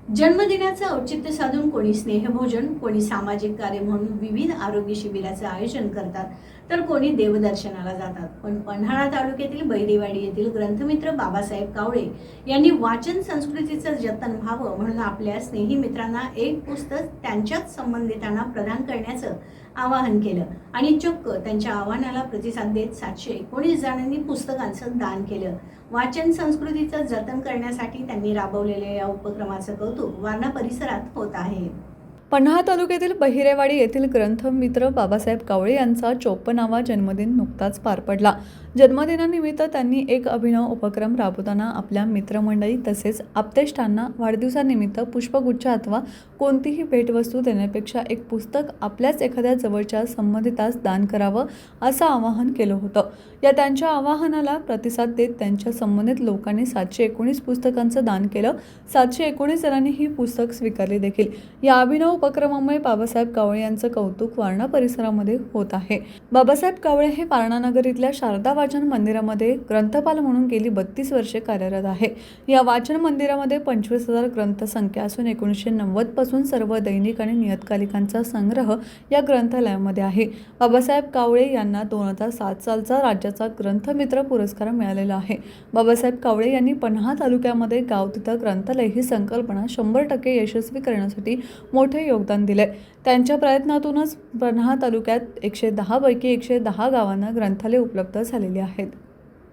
जन्मदिनाचं औचित्य साधून कोणी स्नेहभोजन, कोणी सामाजिक कार्य म्हणून विविध आरोग्य शिबिराचं आयोजन करतात, तर कोणी देवदर्शनाला जातात. पण पन्हाळा तालुक्यातील बहिरेवाडी येथील ग्रंथमित्र बाबासाहेब कावळे यांनी वाचन संस्कृतीचं जतन व्हावं म्हणून आपल्या स्नेही मित्रांना एक पुस्तक त्यांच्याच संबंधितांना प्रदान करण्याचं आवाहन केलं आणि चक्क त्यांच्या आवाहनाला प्रतिसाद देत 719 जणांनी पुस्तकांचं दान केलं. वाचन संस्कृतीचं जतन करण्यासाठी त्यांनी राबवलेल्या या उपक्रमाचं कौतुक वारणा परिसरात होत आहे. पन्हाळा तालुक्यातील बहिरेवाडी येथील ग्रंथमित्र बाबासाहेब कावळे यांचा 54वा जन्मदिन नुकताच पार पडला. जन्मदिनानिमित्त त्यांनी एक अभिनव उपक्रम राबवताना आपल्या मित्रमंडळी तसेच आप्तेष्टांना वाढदिवसानिमित्त पुष्पगुच्छ अथवा कोणतीही भेटवस्तू देण्यापेक्षा एक पुस्तक आपल्याच एखाद्या जवळच्या संबंधितास दान करावं असं आवाहन केलं होतं. या त्यांच्या आवाहनाला प्रतिसाद देत त्यांच्या संबंधित लोकांनी 719 पुस्तकांचं दान केलं. 719 जणांनी ही पुस्तक स्वीकारली देखील. या अभिनव उपक्रमामुळे बाबासाहेब कावळे यांचं कौतुक वारणा परिसरामध्ये होत आहे. बाबासाहेब कावळे हे वारणानगर इथल्या शारदा वाचन मंदिरामध्ये ग्रंथपाल म्हणून गेली 32 वर्षे कार्यरत आहे. या वाचन मंदिरामध्ये 25,000 ग्रंथसंख्या असून 1990 पासून सर्व दैनिक आणि नियतकालिकांचा संग्रह या ग्रंथालयामध्ये आहे. बाबासाहेब कावळे यांना 2007 सालचा राज्याचा ग्रंथमित्र पुरस्कार मिळालेला आहे. बाबासाहेब कावळे यांनी पन्हाळा तालुक्यामध्ये गाव तिथं ग्रंथालय ही संकल्पना 100% यशस्वी करण्यासाठी मोठे योगदान दिले. त्यांच्या प्रयत्नातूनच पन्हाळा तालुक्यात 110 पैकी 110 गावांना ग्रंथालय उपलब्ध झालेली आहेत.